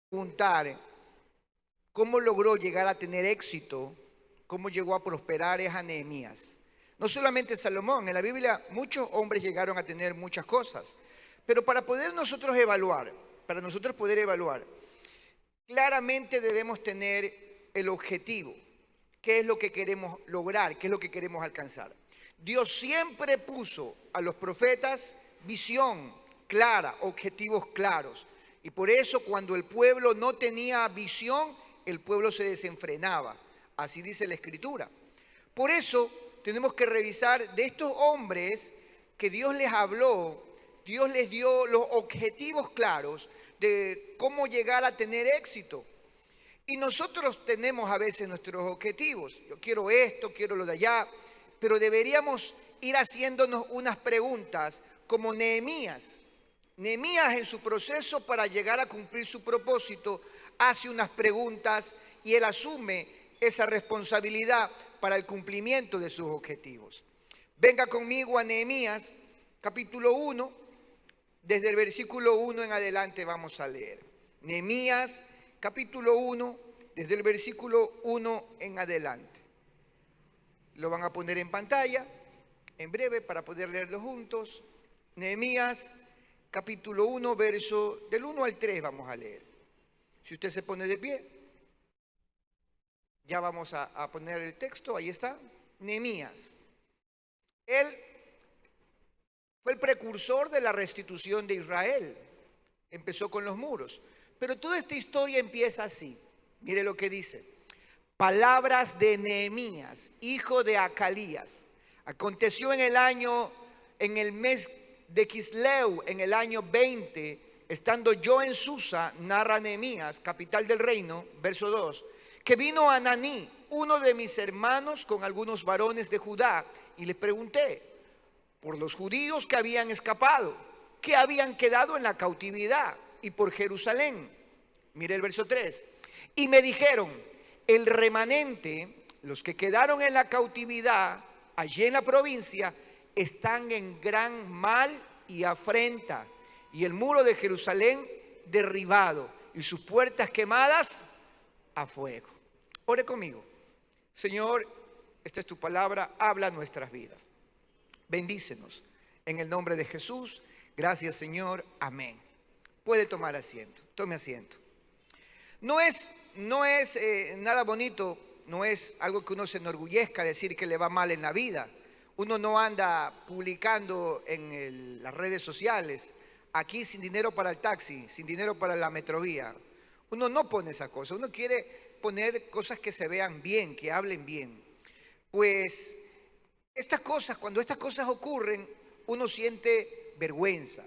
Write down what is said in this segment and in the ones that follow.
Preguntar cómo logró llegar a tener éxito, cómo llegó a prosperar es a Nehemías. No solamente Salomón, en la Biblia muchos hombres llegaron a tener muchas cosas, pero para nosotros poder evaluar, claramente debemos tener el objetivo, qué es lo que queremos lograr, qué es lo que queremos alcanzar. Dios siempre puso a los profetas visión clara, objetivos claros. Y por eso cuando el pueblo no tenía visión, el pueblo se desenfrenaba. Así dice la Escritura. Por eso tenemos que revisar de estos hombres que Dios les habló, Dios les dio los objetivos claros de cómo llegar a tener éxito. Y nosotros tenemos a veces nuestros objetivos. Yo quiero esto, quiero lo de allá, pero deberíamos ir haciéndonos unas preguntas como Nehemías. Nehemías en su proceso para llegar a cumplir su propósito hace unas preguntas y él asume esa responsabilidad para el cumplimiento de sus objetivos. Venga conmigo a Nehemías capítulo 1, desde el versículo 1 en adelante vamos a leer. Nehemías capítulo 1, desde el versículo 1 en adelante. Lo van a poner en pantalla en breve para poder leerlo juntos. Nehemías capítulo 1, verso del 1 al 3 vamos a leer. Si usted se pone de pie, ya vamos a poner el texto, ahí está. Nehemías. Él fue el precursor de la restitución de Israel. Empezó con los muros. Pero toda esta historia empieza así. Mire lo que dice. Palabras de Nehemías, hijo de Acalías. Aconteció en el mes de Quisleu, en el año 20, estando yo en Susa, narra Nehemías, capital del reino, verso 2, que vino Ananí, uno de mis hermanos, con algunos varones de Judá, y le pregunté por los judíos que habían escapado, que habían quedado en la cautividad, y por Jerusalén. Mire el verso 3. Y me dijeron, el remanente, los que quedaron en la cautividad, allí en la provincia, están en gran mal y afrenta, y el muro de Jerusalén derribado, y sus puertas quemadas a fuego. Ore conmigo. Señor, esta es tu palabra, habla nuestras vidas. Bendícenos en el nombre de Jesús. Gracias, Señor. Amén. Puede tomar asiento. Tome asiento. No es nada bonito, no es algo que uno se enorgullezca decir que le va mal en la vida. Uno no anda publicando en las redes sociales, aquí sin dinero para el taxi, sin dinero para la metrovía. Uno no pone esa cosa, uno quiere poner cosas que se vean bien, que hablen bien. Pues cuando estas cosas ocurren, uno siente vergüenza.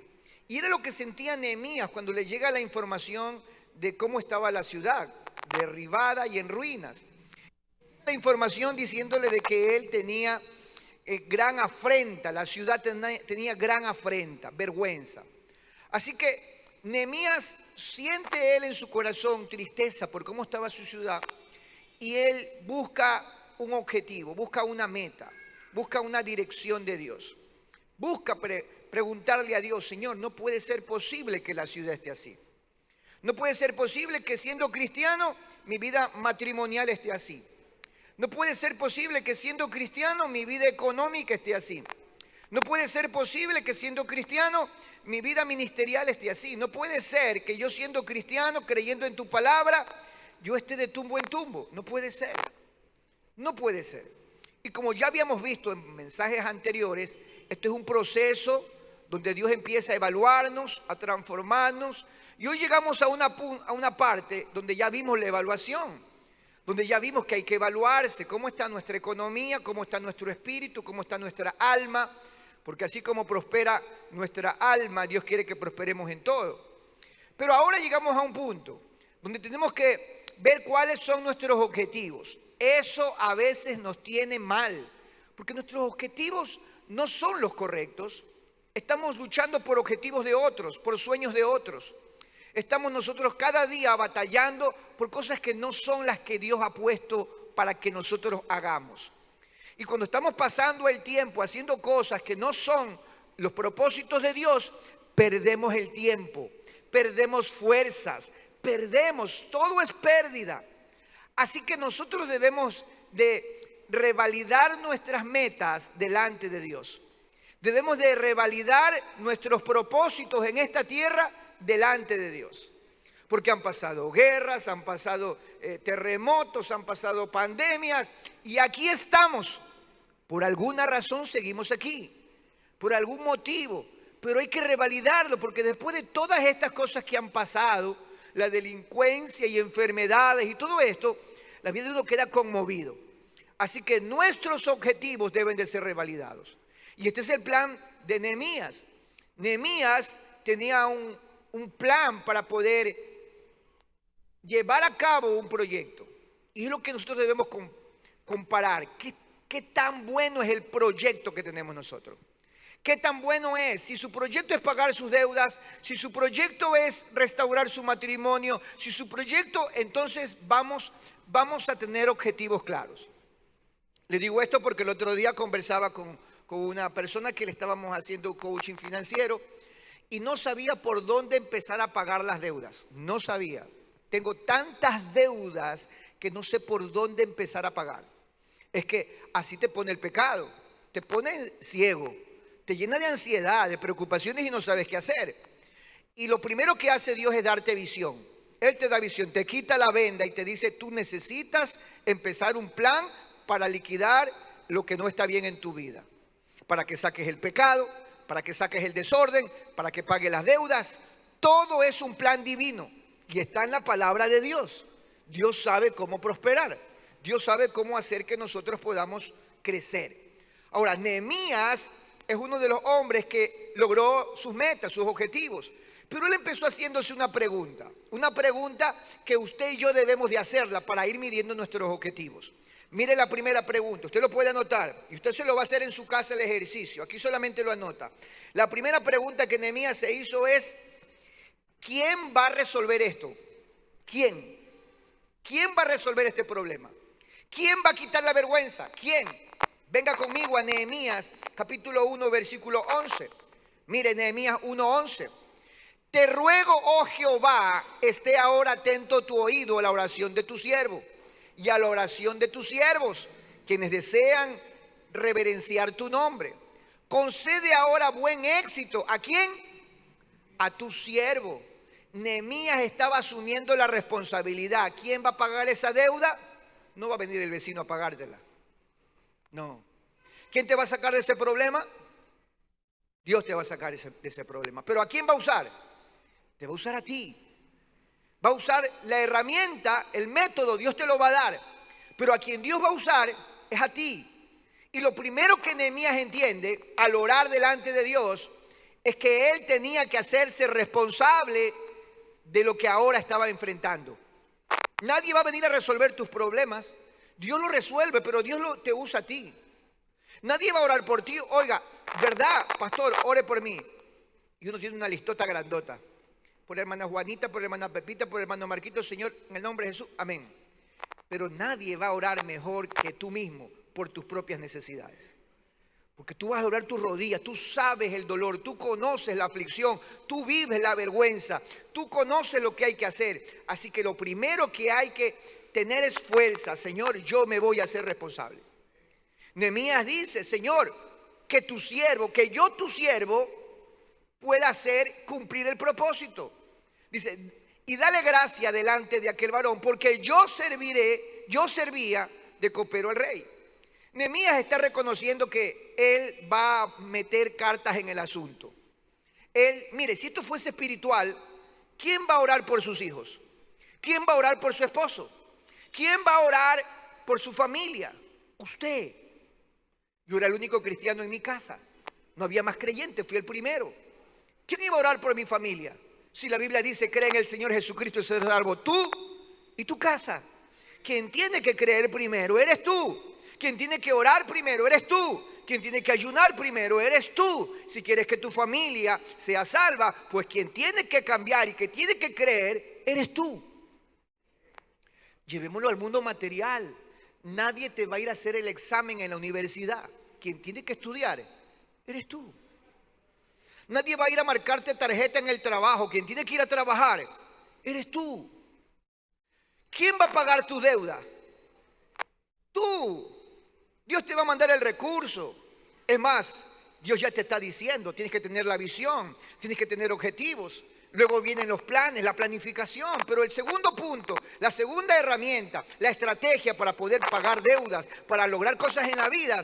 Y era lo que sentía Nehemías cuando le llega la información de cómo estaba la ciudad, derribada y en ruinas. La información diciéndole de que él tenía gran afrenta, la ciudad tenía gran afrenta, vergüenza. Así que Nehemías siente él en su corazón tristeza por cómo estaba su ciudad y él busca un objetivo, busca una meta, busca una dirección de Dios. Busca preguntarle a Dios, Señor, no puede ser posible que la ciudad esté así. No puede ser posible que siendo cristiano mi vida matrimonial esté así. No puede ser posible que siendo cristiano mi vida económica esté así. No puede ser posible que siendo cristiano mi vida ministerial esté así. No puede ser que yo siendo cristiano, creyendo en tu palabra, yo esté de tumbo en tumbo. No puede ser. No puede ser. Y como ya habíamos visto en mensajes anteriores, esto es un proceso donde Dios empieza a evaluarnos, a transformarnos. Y hoy llegamos a una parte donde ya vimos la evaluación, donde ya vimos que hay que evaluarse cómo está nuestra economía, cómo está nuestro espíritu, cómo está nuestra alma, porque así como prospera nuestra alma, Dios quiere que prosperemos en todo. Pero ahora llegamos a un punto donde tenemos que ver cuáles son nuestros objetivos. Eso a veces nos tiene mal, porque nuestros objetivos no son los correctos. Estamos luchando por objetivos de otros, por sueños de otros. Estamos nosotros cada día batallando por cosas que no son las que Dios ha puesto para que nosotros hagamos. Y cuando estamos pasando el tiempo haciendo cosas que no son los propósitos de Dios, perdemos el tiempo, perdemos fuerzas, perdemos, todo es pérdida. Así que nosotros debemos de revalidar nuestras metas delante de Dios. Debemos de revalidar nuestros propósitos en esta tierra delante de Dios. Porque han pasado guerras, han pasado terremotos, han pasado pandemias y aquí estamos. Por alguna razón seguimos aquí, por algún motivo, pero hay que revalidarlo porque después de todas estas cosas que han pasado, la delincuencia y enfermedades y todo esto, la vida de uno queda conmovido. Así que nuestros objetivos deben de ser revalidados. Y este es el plan de Nehemías. Nehemías tenía un plan para poder llevar a cabo un proyecto. Y es lo que nosotros debemos comparar. ¿Qué tan bueno es el proyecto que tenemos nosotros? ¿Qué tan bueno es? Si su proyecto es pagar sus deudas, si su proyecto es restaurar su matrimonio, si su proyecto, entonces vamos a tener objetivos claros. Le digo esto porque el otro día conversaba con una persona que le estábamos haciendo coaching financiero y no sabía por dónde empezar a pagar las deudas. No sabía. Tengo tantas deudas que no sé por dónde empezar a pagar. Es que así te pone el pecado, te pone ciego, te llena de ansiedad, de preocupaciones y no sabes qué hacer. Y lo primero que hace Dios es darte visión. Él te da visión, te quita la venda y te dice, tú necesitas empezar un plan para liquidar lo que no está bien en tu vida. Para que saques el pecado, para que saques el desorden, para que pagues las deudas. Todo es un plan divino y está en la palabra de Dios. Dios sabe cómo prosperar. Dios sabe cómo hacer que nosotros podamos crecer. Ahora, Nehemías es uno de los hombres que logró sus metas, sus objetivos. Pero él empezó haciéndose una pregunta que usted y yo debemos de hacerla para ir midiendo nuestros objetivos. Mire la primera pregunta, usted lo puede anotar y usted se lo va a hacer en su casa el ejercicio, aquí solamente lo anota. La primera pregunta que Nehemías se hizo es, ¿quién va a resolver esto? ¿Quién? ¿Quién va a resolver este problema? ¿Quién va a quitar la vergüenza? ¿Quién? Venga conmigo a Nehemías capítulo 1 versículo 11. Mire Nehemías 1:11. Te ruego, oh Jehová, esté ahora atento tu oído a la oración de tu siervo y a la oración de tus siervos, quienes desean reverenciar tu nombre. Concede ahora buen éxito. ¿A quién? A tu siervo. Nehemías estaba asumiendo la responsabilidad. ¿Quién va a pagar esa deuda? No va a venir el vecino a pagártela. No. ¿Quién te va a sacar de ese problema? Dios te va a sacar de ese problema. ¿Pero a quién va a usar? Te va a usar a ti. Va a usar la herramienta, el método, Dios te lo va a dar. Pero a quien Dios va a usar es a ti. Y lo primero que Nehemías entiende al orar delante de Dios es que él tenía que hacerse responsable de lo que ahora estaba enfrentando. Nadie va a venir a resolver tus problemas. Dios lo resuelve, pero Dios te usa a ti. Nadie va a orar por ti. Oiga, ¿verdad, pastor? Ore por mí. Y uno tiene una listota grandota. Por la hermana Juanita, por la hermana Pepita, por el hermano Marquito, Señor, en el nombre de Jesús, amén. Pero nadie va a orar mejor que tú mismo por tus propias necesidades. Porque tú vas a doblar tus rodillas, tú sabes el dolor, tú conoces la aflicción, tú vives la vergüenza, tú conoces lo que hay que hacer. Así que lo primero que hay que tener es fuerza. Señor, yo me voy a hacer responsable. Nehemías dice, Señor, que tu siervo, que yo tu siervo pueda hacer cumplir el propósito. Dice, y dale gracia delante de aquel varón, porque yo servía de copero al rey. Nehemías está reconociendo que él va a meter cartas en el asunto. Mire, si esto fuese espiritual, ¿quién va a orar por sus hijos? ¿Quién va a orar por su esposo? ¿Quién va a orar por su familia? Usted. Yo era el único cristiano en mi casa. No había más creyentes, fui el primero. ¿Quién iba a orar por mi familia? Si la Biblia dice, cree en el Señor Jesucristo y serás salvo tú y tu casa. Quien tiene que creer primero eres tú. Quien tiene que orar primero eres tú. Quien tiene que ayunar primero eres tú. Si quieres que tu familia sea salva, pues quien tiene que cambiar y que tiene que creer eres tú. Llevémoslo al mundo material. Nadie te va a ir a hacer el examen en la universidad. Quien tiene que estudiar eres tú. Nadie va a ir a marcarte tarjeta en el trabajo. Quien tiene que ir a trabajar eres tú. ¿Quién va a pagar tu deuda? Tú. Dios te va a mandar el recurso. Es más, Dios ya te está diciendo, tienes que tener la visión, tienes que tener objetivos. Luego vienen los planes, la planificación. Pero el segundo punto, la segunda herramienta, la estrategia para poder pagar deudas, para lograr cosas en la vida,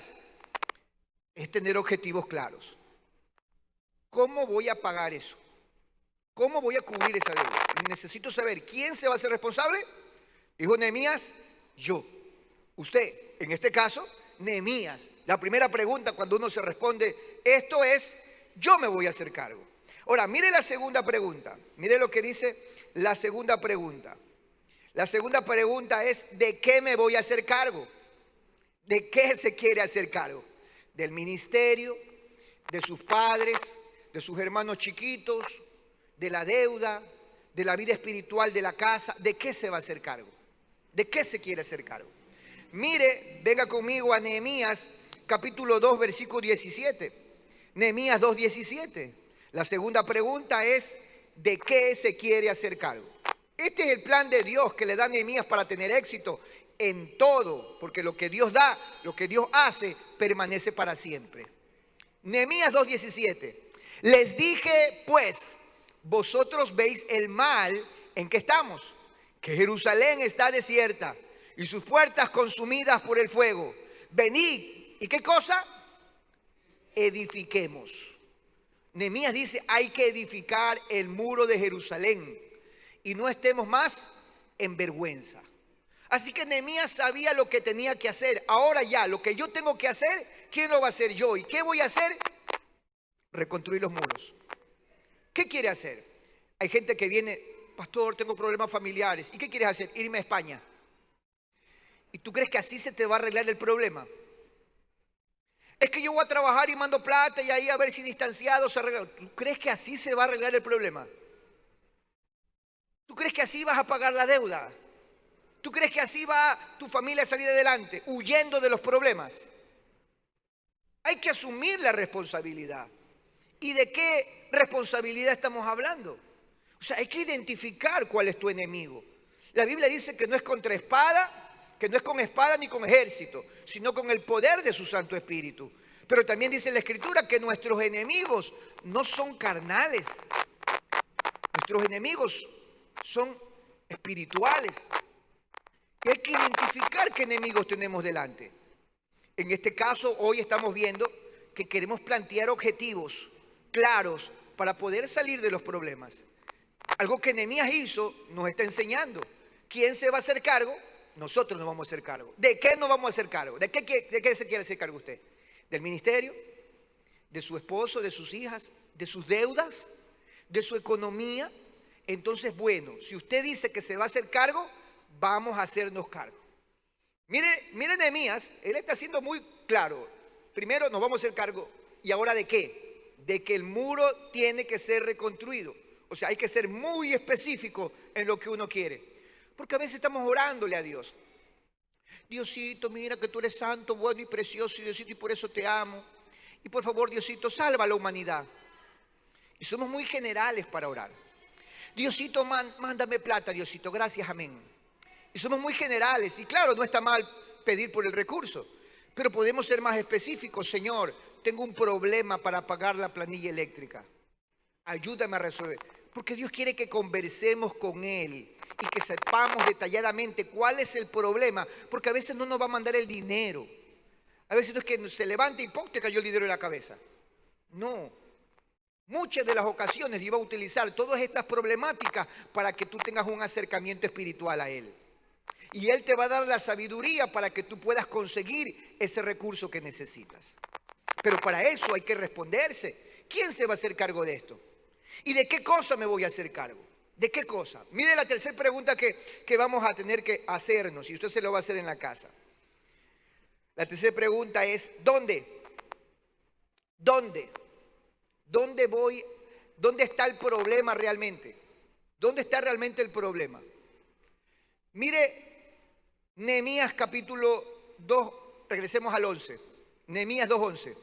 es tener objetivos claros. ¿Cómo voy a pagar eso? ¿Cómo voy a cubrir esa deuda? Necesito saber quién se va a hacer responsable. Dijo Nehemías, yo. Usted, en este caso, Nehemías. La primera pregunta cuando uno se responde, esto es, yo me voy a hacer cargo. Ahora, mire la segunda pregunta. Mire lo que dice la segunda pregunta. La segunda pregunta es, ¿de qué me voy a hacer cargo? ¿De qué se quiere hacer cargo? ¿Del ministerio? ¿De sus padres? ¿De sus hermanos chiquitos? ¿De la deuda? ¿De la vida espiritual de la casa? ¿De qué se va a hacer cargo? ¿De qué se quiere hacer cargo? Mire, venga conmigo a Nehemías capítulo 2, versículo 17. Nehemías 2, 17. La segunda pregunta es, ¿de qué se quiere hacer cargo? Este es el plan de Dios que le da a Nehemías para tener éxito en todo, porque lo que Dios da, lo que Dios hace, permanece para siempre. Nehemías 2, 17. Les dije, pues, vosotros veis el mal en que estamos, que Jerusalén está desierta y sus puertas consumidas por el fuego. Venid, ¿y qué cosa? Edifiquemos. Nehemías dice, hay que edificar el muro de Jerusalén y no estemos más en vergüenza. Así que Nehemías sabía lo que tenía que hacer. Ahora ya, lo que yo tengo que hacer, ¿quién lo va a hacer? Yo. ¿Y qué voy a hacer? Reconstruir los muros. ¿Qué quiere hacer? Hay gente que viene, pastor, tengo problemas familiares. ¿Y qué quieres hacer? Irme a España. ¿Y tú crees que así se te va a arreglar el problema? Es que yo voy a trabajar y mando plata y ahí a ver si distanciado se arregla. ¿Tú crees que así se va a arreglar el problema? ¿Tú crees que así vas a pagar la deuda? ¿Tú crees que así va tu familia a salir adelante, huyendo de los problemas? Hay que asumir la responsabilidad. ¿Y de qué responsabilidad estamos hablando? O sea, hay que identificar cuál es tu enemigo. La Biblia dice que no es contra espada, que no es con espada ni con ejército, sino con el poder de su Santo Espíritu. Pero también dice la Escritura que nuestros enemigos no son carnales. Nuestros enemigos son espirituales. Y hay que identificar qué enemigos tenemos delante. En este caso, hoy estamos viendo que queremos plantear objetivos claros para poder salir de los problemas. Algo que Nehemías hizo nos está enseñando. ¿Quién se va a hacer cargo? Nosotros nos vamos a hacer cargo. ¿De qué nos vamos a hacer cargo? ¿De qué se quiere hacer cargo usted? ¿Del ministerio? ¿De su esposo? ¿De sus hijas? ¿De sus deudas? ¿De su economía? Entonces, bueno, si usted dice que se va a hacer cargo, vamos a hacernos cargo. Mire Nehemías, él está siendo muy claro. Primero nos vamos a hacer cargo. ¿Y ahora de qué? De que el muro tiene que ser reconstruido. O sea, hay que ser muy específico en lo que uno quiere. Porque a veces estamos orándole a Dios. Diosito, mira que tú eres santo, bueno y precioso, y Diosito, y por eso te amo. Y por favor, Diosito, salva a la humanidad. Y somos muy generales para orar. Diosito, mándame plata, Diosito, gracias, amén. Y somos muy generales. Y claro, no está mal pedir por el recurso. Pero podemos ser más específicos. Señor, tengo un problema para pagar la planilla eléctrica. Ayúdame a resolver. Porque Dios quiere que conversemos con Él y que sepamos detalladamente cuál es el problema. Porque a veces no nos va a mandar el dinero. A veces no es que se levante y ¡pum!, te cayó el dinero en la cabeza. No. Muchas de las ocasiones Dios va a utilizar todas estas problemáticas para que tú tengas un acercamiento espiritual a Él. Y Él te va a dar la sabiduría para que tú puedas conseguir ese recurso que necesitas. Pero para eso hay que responderse. ¿Quién se va a hacer cargo de esto? ¿Y de qué cosa me voy a hacer cargo? ¿De qué cosa? Mire la tercera pregunta que vamos a tener que hacernos, y usted se lo va a hacer en la casa. La tercera pregunta es, ¿dónde? ¿Dónde? ¿Dónde voy? ¿Dónde está el problema realmente? ¿Dónde está realmente el problema? Mire Nehemías capítulo 2, regresemos al 11. Nehemías 2:11.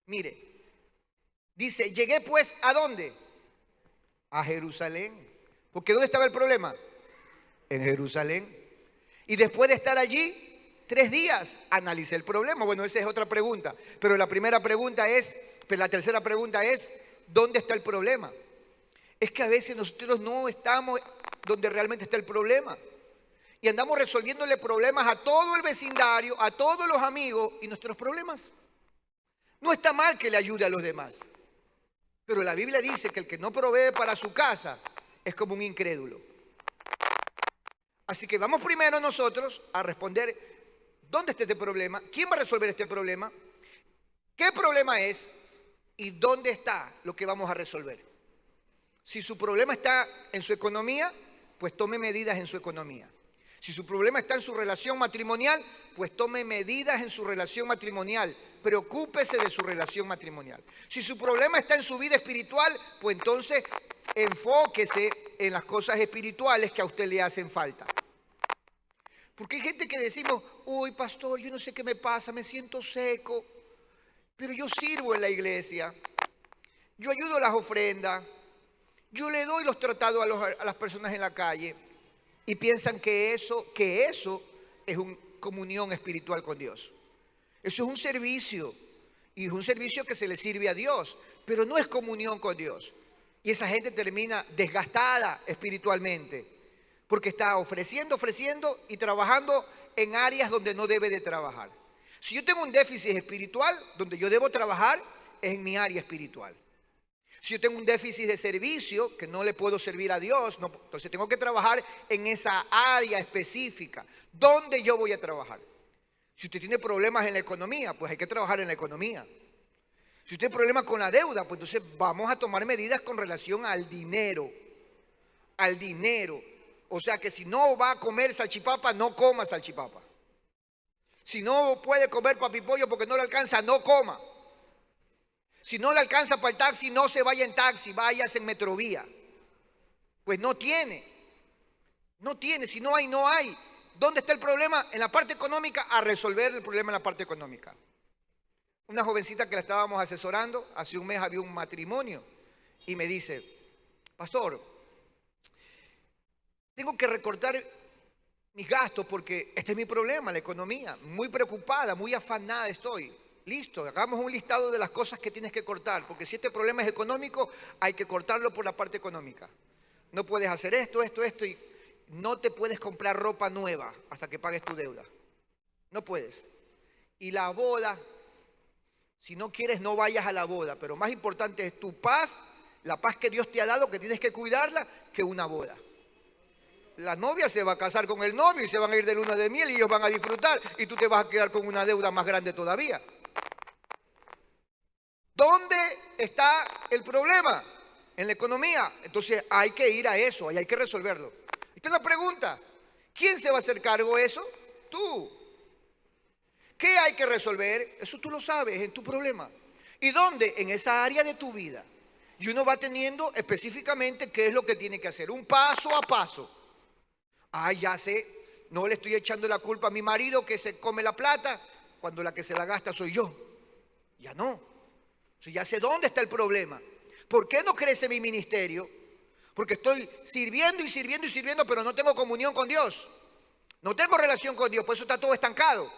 Mire, dice, llegué pues ¿a dónde? A Jerusalén. Porque ¿dónde estaba el problema? En Jerusalén. Y después de estar allí 3 días, analicé el problema. Bueno, esa es otra pregunta. Pero la tercera pregunta es, ¿dónde está el problema? Es que a veces nosotros no estamos donde realmente está el problema. Y andamos resolviéndole problemas a todo el vecindario, a todos los amigos y nuestros problemas. No está mal que le ayude a los demás. Pero la Biblia dice que el que no provee para su casa es como un incrédulo. Así que vamos primero nosotros a responder dónde está este problema, quién va a resolver este problema, qué problema es y dónde está lo que vamos a resolver. Si su problema está en su economía, pues tome medidas en su economía. Si su problema está en su relación matrimonial, pues tome medidas en su relación matrimonial. Preocúpese de su relación matrimonial. Si su problema está en su vida espiritual, pues entonces enfóquese en las cosas espirituales que a usted le hacen falta. Porque hay gente que decimos, uy, pastor, yo no sé qué me pasa, me siento seco, pero yo sirvo en la iglesia, yo ayudo a las ofrendas, yo le doy los tratados a las personas en la calle, y piensan que eso es una comunión espiritual con Dios. Eso es un servicio, y es un servicio que se le sirve a Dios, pero no es comunión con Dios. Y esa gente termina desgastada espiritualmente, porque está ofreciendo y trabajando en áreas donde no debe de trabajar. Si yo tengo un déficit espiritual, donde yo debo trabajar es en mi área espiritual. Si yo tengo un déficit de servicio, que no le puedo servir a Dios, entonces tengo que trabajar en esa área específica. ¿Dónde yo voy a trabajar? Si usted tiene problemas en la economía, pues hay que trabajar en la economía. Si usted tiene problemas con la deuda, pues entonces vamos a tomar medidas con relación al dinero. Al dinero. O sea que si no va a comer salchipapa, no coma salchipapa. Si no puede comer papipollo porque no le alcanza, no coma. Si no le alcanza para el taxi, no se vaya en taxi, váyase en Metrovía. Pues no tiene. No tiene, si no hay, no hay. ¿Dónde está el problema? En la parte económica, a resolver el problema en la parte económica. Una jovencita que la estábamos asesorando, hace un mes había un matrimonio y me dice, pastor, tengo que recortar mis gastos porque este es mi problema, la economía. Muy preocupada, muy afanada estoy. Listo, hagamos un listado de las cosas que tienes que cortar, porque si este problema es económico, hay que cortarlo por la parte económica. No puedes hacer esto y no te puedes comprar ropa nueva hasta que pagues tu deuda. No puedes. Y la boda, si no quieres no vayas a la boda, pero más importante es tu paz, la paz que Dios te ha dado, que tienes que cuidarla, que una boda. La novia se va a casar con el novio y se van a ir de luna de miel y ellos van a disfrutar y tú te vas a quedar con una deuda más grande todavía. ¿Dónde está el problema? En la economía. Entonces hay que ir a eso, hay que resolverlo. Esta es la pregunta. ¿Quién se va a hacer cargo de eso? Tú. ¿Qué hay que resolver? Eso tú lo sabes, es tu problema. ¿Y dónde? En esa área de tu vida. Y uno va teniendo específicamente qué es lo que tiene que hacer, un paso a paso. Ya sé, no le estoy echando la culpa a mi marido que se come la plata cuando la que se la gasta soy yo. Ya no. Ya sé dónde está el problema. ¿Por qué no crece mi ministerio? Porque estoy sirviendo, pero no tengo comunión con Dios. No tengo relación con Dios, por eso está todo estancado.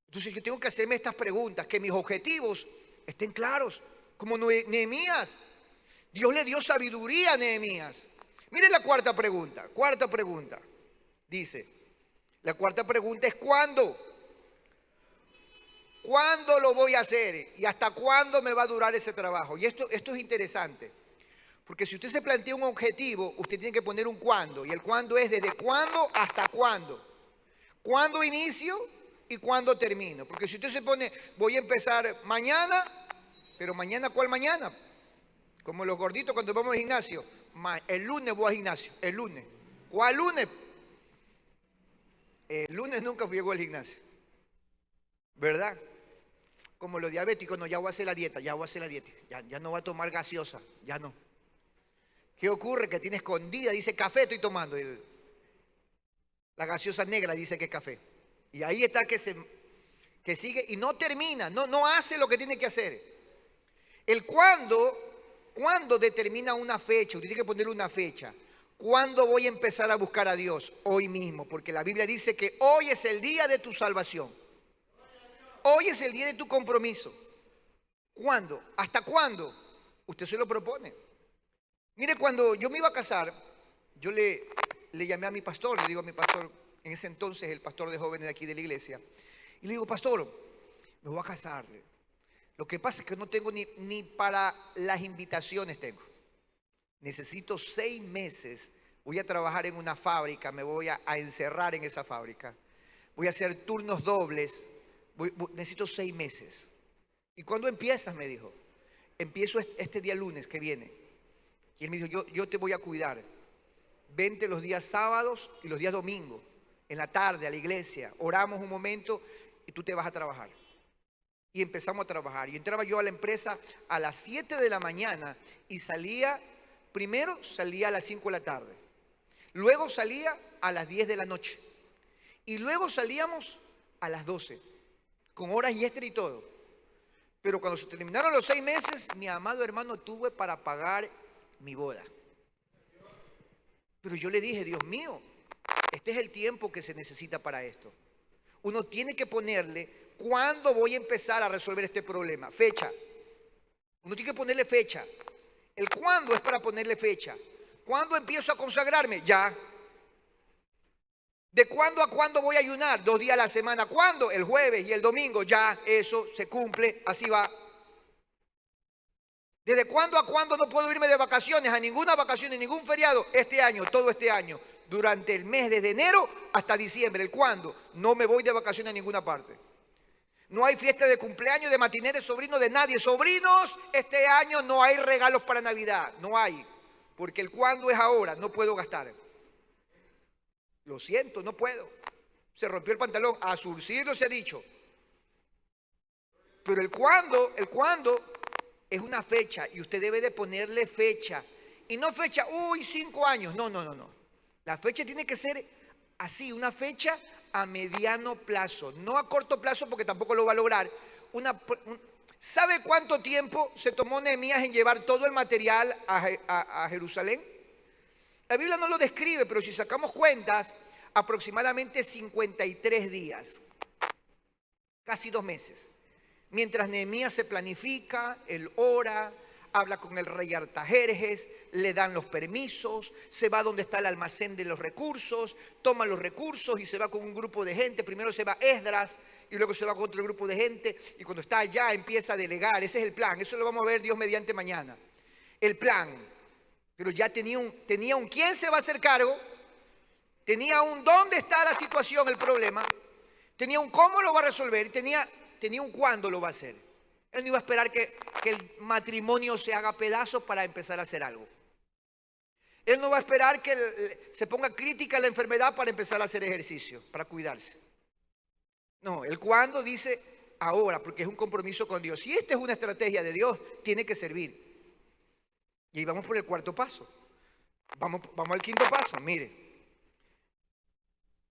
Entonces yo tengo que hacerme estas preguntas, que mis objetivos estén claros. Como Nehemías. Dios le dio sabiduría a Nehemías. Miren la cuarta pregunta. Dice, la cuarta pregunta es ¿cuándo? ¿Cuándo lo voy a hacer? ¿Y hasta cuándo me va a durar ese trabajo? Y esto es interesante. Porque si usted se plantea un objetivo, usted tiene que poner un cuándo. Y el cuándo es desde cuándo hasta cuándo. ¿Cuándo inicio y cuándo termino? Porque si usted se pone, voy a empezar mañana, pero mañana, ¿cuál mañana? Como los gorditos cuando vamos al gimnasio. El lunes voy al gimnasio, el lunes. ¿Cuál lunes? El lunes nunca llegó al gimnasio. ¿Verdad? Como los diabéticos, no, ya voy a hacer la dieta, ya no voy a tomar gaseosa, ya no. ¿Qué ocurre? Que tiene escondida, dice café estoy tomando. La gaseosa negra dice que es café. Y ahí está que sigue y no termina, no hace lo que tiene que hacer. El cuándo determina una fecha, usted tiene que poner una fecha. ¿Cuándo voy a empezar a buscar a Dios? Hoy mismo, porque la Biblia dice que hoy es el día de tu salvación. Hoy es el día de tu compromiso. ¿Cuándo? ¿Hasta cuándo? Usted se lo propone. Mire, cuando yo me iba a casar, yo le llamé a mi pastor, le digo a mi pastor, en ese entonces el pastor de jóvenes de aquí de la iglesia, y le digo, pastor, me voy a casar. Lo que pasa es que no tengo ni para las invitaciones tengo. Necesito 6 meses. Voy a trabajar en una fábrica, me voy a encerrar en esa fábrica. Voy a hacer turnos dobles. Necesito 6 meses. ¿Y cuándo empiezas? Me dijo. Empiezo este día lunes que viene. Y él me dijo, yo te voy a cuidar. Vente los días sábados y los días domingos, en la tarde a la iglesia. Oramos un momento y tú te vas a trabajar. Y empezamos a trabajar. Y entraba yo a la empresa a las 7 de la mañana y primero salía a las 5 de la tarde. Luego salía a las 10 de la noche. Y luego salíamos a las 12, con horas y extra y todo. Pero cuando se terminaron los 6 meses, mi amado hermano, tuve para pagar mi boda. Pero yo le dije, Dios mío, este es el tiempo que se necesita para esto. Uno tiene que ponerle, ¿cuándo voy a empezar a resolver este problema? Fecha. Uno tiene que ponerle fecha. El cuándo es para ponerle fecha. ¿Cuándo empiezo a consagrarme? Ya. ¿De cuándo a cuándo voy a ayunar? 2 días a la semana. ¿Cuándo? El jueves y el domingo. Ya, eso se cumple, así va. ¿Desde cuándo a cuándo no puedo irme de vacaciones? A ninguna vacación, ni ningún feriado. Este año, todo este año. Durante el mes desde enero hasta diciembre. ¿El cuándo? No me voy de vacaciones a ninguna parte. No hay fiesta de cumpleaños, de matiné, de sobrinos, de nadie. Sobrinos, este año no hay regalos para Navidad. No hay. Porque el cuándo es ahora. No puedo gastar. Lo siento, no puedo. Se rompió el pantalón. A surcirlo se ha dicho. Pero el cuándo es una fecha. Y usted debe de ponerle fecha. Y no fecha, 5 años. No. La fecha tiene que ser así, una fecha a mediano plazo, no a corto plazo porque tampoco lo va a lograr. ¿Sabe cuánto tiempo se tomó Nehemías en llevar todo el material a Jerusalén? La Biblia no lo describe, pero si sacamos cuentas, aproximadamente 53 días, casi 2 meses. Mientras Nehemías se planifica, él ora, habla con el rey Artajerjes, le dan los permisos, se va donde está el almacén de los recursos, toma los recursos y se va con un grupo de gente. Primero se va Esdras y luego se va con otro grupo de gente y cuando está allá empieza a delegar. Ese es el plan, eso lo vamos a ver Dios mediante mañana. El plan, pero ya tenía un quién se va a hacer cargo, tenía un dónde está la situación, el problema, tenía un cómo lo va a resolver y tenía un cuándo lo va a hacer. Él no iba a esperar que el matrimonio se haga pedazos para empezar a hacer algo. Él no va a esperar que se ponga crítica la enfermedad para empezar a hacer ejercicio, para cuidarse. No, el cuándo dice ahora, porque es un compromiso con Dios. Si esta es una estrategia de Dios, tiene que servir. Y ahí vamos por el 4.º paso. Vamos al 5.º paso, mire.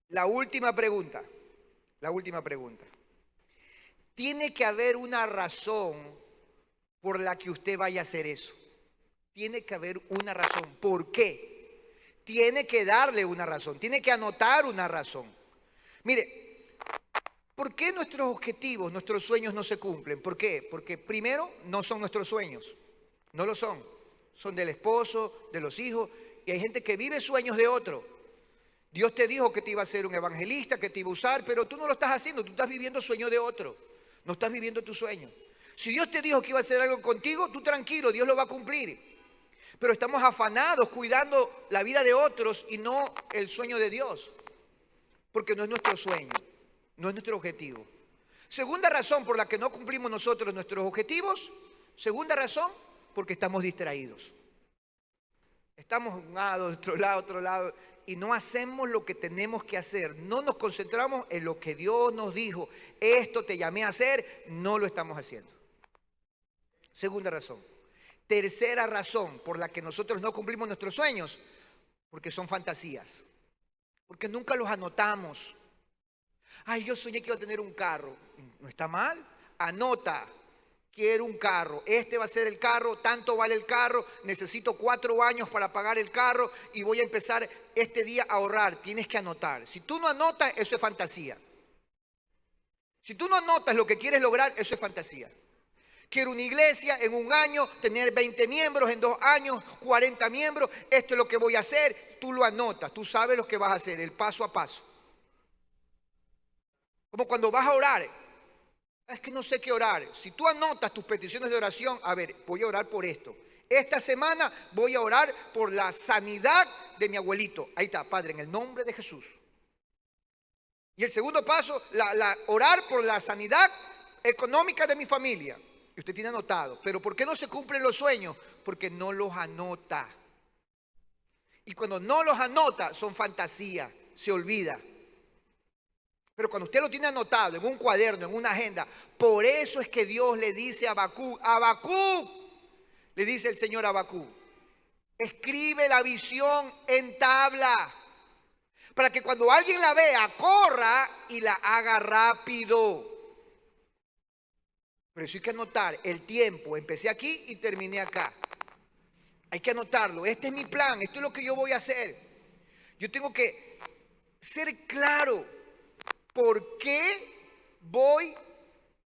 La última pregunta. Tiene que haber una razón por la que usted vaya a hacer eso. Tiene que haber una razón. ¿Por qué? Tiene que darle una razón. Tiene que anotar una razón. Mire, ¿por qué nuestros objetivos, nuestros sueños no se cumplen? ¿Por qué? Porque primero no son nuestros sueños. No lo son. Son del esposo, de los hijos. Y hay gente que vive sueños de otro. Dios te dijo que te iba a ser un evangelista, que te iba a usar, pero tú no lo estás haciendo. Tú estás viviendo sueños de otro. No estás viviendo tu sueño. Si Dios te dijo que iba a hacer algo contigo, tú tranquilo, Dios lo va a cumplir. Pero estamos afanados cuidando la vida de otros y no el sueño de Dios. Porque no es nuestro sueño, no es nuestro objetivo. Segunda razón por la que no cumplimos nosotros nuestros objetivos. Segunda razón, porque estamos distraídos. Estamos de un lado, de otro lado. Y no hacemos lo que tenemos que hacer. No nos concentramos en lo que Dios nos dijo. Esto te llamé a hacer, no lo estamos haciendo. Segunda razón. Tercera razón por la que nosotros no cumplimos nuestros sueños, porque son fantasías. Porque nunca los anotamos. Ay, yo soñé que iba a tener un carro. No está mal. Anota. quiero un carro, este va a ser el carro, tanto vale el carro, necesito 4 años para pagar el carro y voy a empezar este día a ahorrar. Tienes que anotar. Si tú no anotas, eso es fantasía. Si tú no anotas lo que quieres lograr, eso es fantasía. Quiero una iglesia en 1 año, tener 20 miembros, en 2 años, 40 miembros, esto es lo que voy a hacer. Tú lo anotas, tú sabes lo que vas a hacer, el paso a paso. Como cuando vas a orar. Es que no sé qué orar. Si tú anotas tus peticiones de oración, a ver, voy a orar por esto. Esta semana voy a orar por la sanidad de mi abuelito. Ahí está, Padre, en el nombre de Jesús. Y el segundo paso, orar por la sanidad económica de mi familia. Y usted tiene anotado. Pero ¿por qué no se cumplen los sueños? Porque no los anota. Y cuando no los anota, son fantasía, se olvida. Pero cuando usted lo tiene anotado en un cuaderno, en una agenda, por eso es que Dios le dice a Habacuc, le dice el Señor a Habacuc, escribe la visión en tabla, para que cuando alguien la vea, corra y la haga rápido. Pero eso hay que anotar el tiempo, empecé aquí y terminé acá. Hay que anotarlo, este es mi plan, esto es lo que yo voy a hacer. Yo tengo que ser claro. ¿Por qué voy?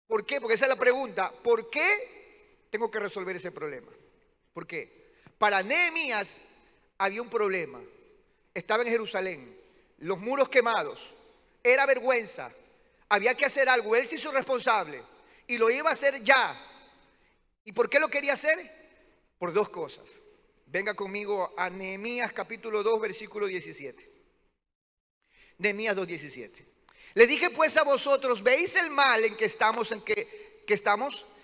¿Por qué? Porque esa es la pregunta. ¿Por qué tengo que resolver ese problema? ¿Por qué? Para Nehemías había un problema. Estaba en Jerusalén, los muros quemados. Era vergüenza. Había que hacer algo. Él se hizo responsable y lo iba a hacer ya. ¿Y por qué lo quería hacer? Por 2 cosas. Venga conmigo a Nehemías capítulo 2, versículo 17. Nehemías 2, 17. Le dije pues a vosotros, ¿veis el mal en que estamos,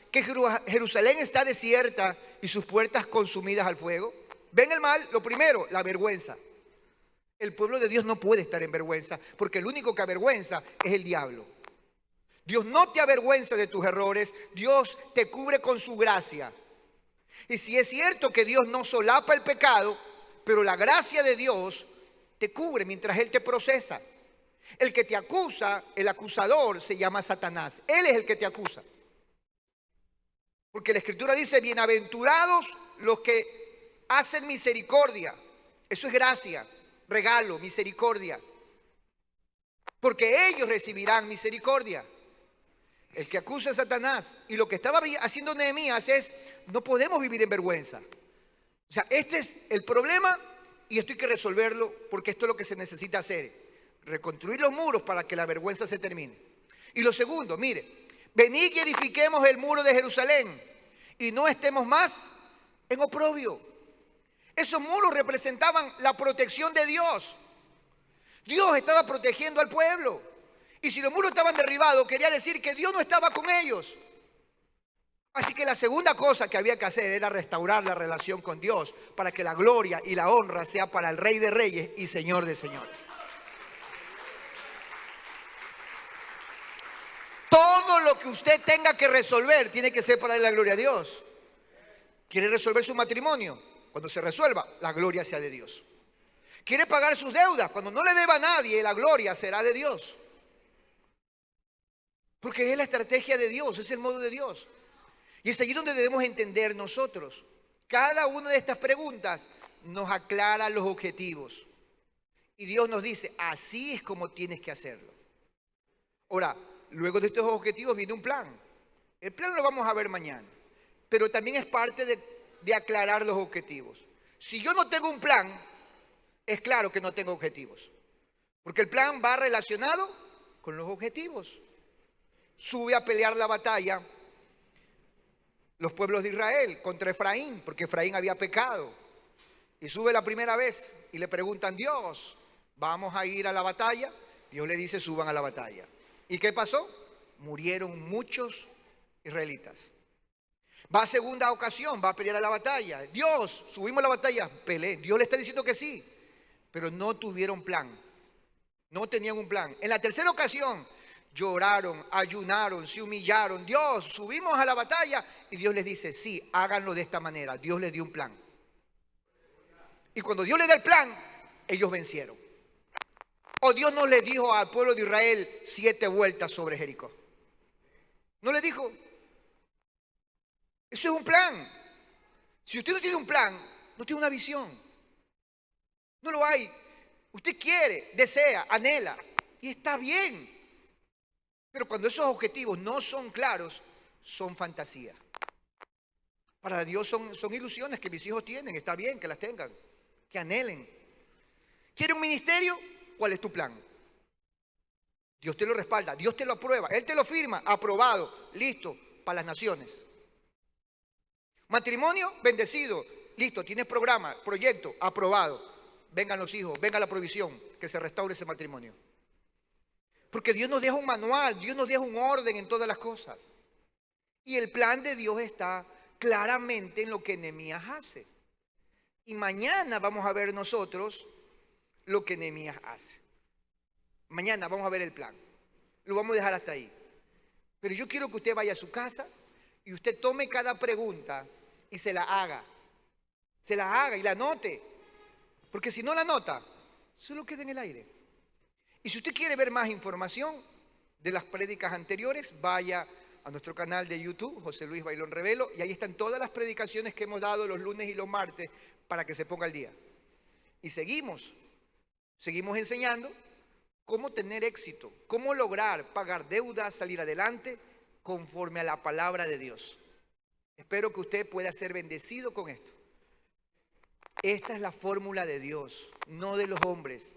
que Jerusalén está desierta y sus puertas consumidas al fuego? ¿Ven el mal? Lo primero, la vergüenza. El pueblo de Dios no puede estar en vergüenza, porque el único que avergüenza es el diablo. Dios no te avergüenza de tus errores, Dios te cubre con su gracia. Y si es cierto que Dios no solapa el pecado, pero la gracia de Dios te cubre mientras Él te procesa. El que te acusa, el acusador, se llama Satanás. Él es el que te acusa. Porque la Escritura dice, bienaventurados los que hacen misericordia. Eso es gracia, regalo, misericordia. Porque ellos recibirán misericordia. El que acusa a Satanás. Y lo que estaba haciendo Nehemías es, no podemos vivir en vergüenza. O sea, este es el problema y esto hay que resolverlo porque esto es lo que se necesita hacer. Reconstruir los muros para que la vergüenza se termine. Y lo segundo, mire, venid y edifiquemos el muro de Jerusalén y no estemos más en oprobio. Esos muros representaban la protección de Dios. Dios estaba protegiendo al pueblo. Y si los muros estaban derribados, quería decir que Dios no estaba con ellos. Así que la segunda cosa que había que hacer era restaurar la relación con Dios para que la gloria y la honra sea para el Rey de Reyes y Señor de Señores. Todo lo que usted tenga que resolver tiene que ser para darle la gloria a Dios. ¿Quiere resolver su matrimonio? Cuando se resuelva, la gloria sea de Dios. ¿Quiere pagar sus deudas? Cuando no le deba a nadie, la gloria será de Dios. Porque es la estrategia de Dios, es el modo de Dios. Y es allí donde debemos entender nosotros. Cada una de estas preguntas nos aclara los objetivos. Y Dios nos dice, así es como tienes que hacerlo. Ahora, luego de estos objetivos viene un plan. El plan lo vamos a ver mañana. Pero también es parte de aclarar los objetivos. Si yo no tengo un plan, es claro que no tengo objetivos. Porque el plan va relacionado con los objetivos. Sube a pelear la batalla los pueblos de Israel contra Efraín, porque Efraín había pecado. Y sube la primera vez y le preguntan, Dios, ¿vamos a ir a la batalla? Dios le dice, suban a la batalla. ¿Y qué pasó? Murieron muchos israelitas. Va a segunda ocasión, va a pelear a la batalla. Dios, subimos a la batalla, peleé. Dios le está diciendo que sí, pero no tuvieron plan. No tenían un plan. En la tercera ocasión, lloraron, ayunaron, se humillaron. Dios, subimos a la batalla y Dios les dice, sí, háganlo de esta manera. Dios les dio un plan. Y cuando Dios les da el plan, ellos vencieron. O Dios no le dijo al pueblo de Israel 7 vueltas sobre Jericó. No le dijo. Eso es un plan. Si usted no tiene un plan, no tiene una visión. No lo hay. Usted quiere, desea, anhela, y está bien. Pero cuando esos objetivos no son claros, son fantasía. Para Dios son ilusiones que mis hijos tienen. Está bien que las tengan, que anhelen. ¿Quiere un ministerio? ¿Cuál es tu plan? Dios te lo respalda, Dios te lo aprueba, Él te lo firma, aprobado, listo, para las naciones. Matrimonio, bendecido, listo, tienes programa, proyecto, aprobado. Vengan los hijos, venga la provisión, que se restaure ese matrimonio. Porque Dios nos deja un manual, Dios nos deja un orden en todas las cosas. Y el plan de Dios está claramente en lo que Nehemías hace. Y mañana vamos a ver nosotros lo que Nehemías hace. Mañana vamos a ver el plan. Lo vamos a dejar hasta ahí. Pero yo quiero que usted vaya a su casa y usted tome cada pregunta y se la haga. Se la haga y la anote. Porque si no la anota, solo queda en el aire. Y si usted quiere ver más información de las prédicas anteriores, vaya a nuestro canal de YouTube, José Luis Bailón Revelo, y ahí están todas las predicaciones que hemos dado los lunes y los martes para que se ponga al día. Y seguimos enseñando cómo tener éxito, cómo lograr pagar deudas, salir adelante conforme a la palabra de Dios. Espero que usted pueda ser bendecido con esto. Esta es la fórmula de Dios, no de los hombres.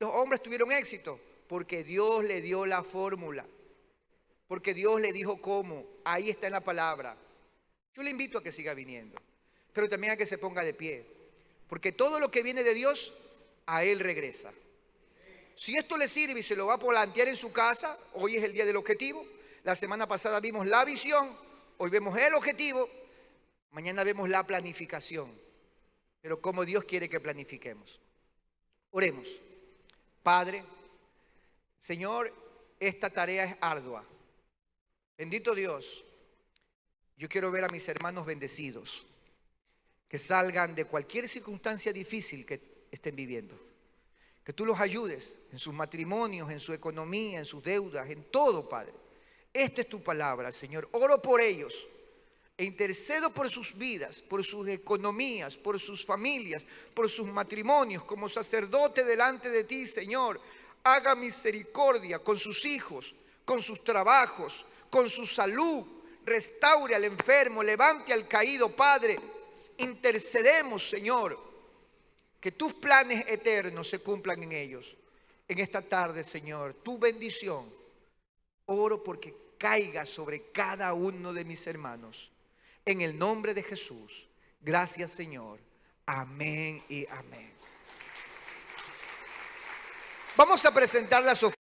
Los hombres tuvieron éxito porque Dios le dio la fórmula, porque Dios le dijo cómo. Ahí está en la palabra. Yo le invito a que siga viniendo, pero también a que se ponga de pie, porque todo lo que viene de Dios, a Él regresa. Si esto le sirve y se lo va a plantear en su casa, hoy es el día del objetivo. La semana pasada vimos la visión, hoy vemos el objetivo, mañana vemos la planificación. Pero como Dios quiere que planifiquemos. Oremos. Padre, Señor, esta tarea es ardua. Bendito Dios, yo quiero ver a mis hermanos bendecidos, que salgan de cualquier circunstancia difícil que estén viviendo. Que tú los ayudes en sus matrimonios, en su economía, en sus deudas, en todo, Padre. Esta es tu palabra, Señor. Oro por ellos e intercedo por sus vidas, por sus economías, por sus familias, por sus matrimonios, como sacerdote delante de ti, Señor. Haga misericordia con sus hijos, con sus trabajos, con su salud. Restaure al enfermo, levante al caído, Padre. Intercedemos, Señor, que tus planes eternos se cumplan en ellos. En esta tarde, Señor, tu bendición, oro porque caiga sobre cada uno de mis hermanos. En el nombre de Jesús. Gracias, Señor. Amén y amén. Vamos a presentar las ofrendas.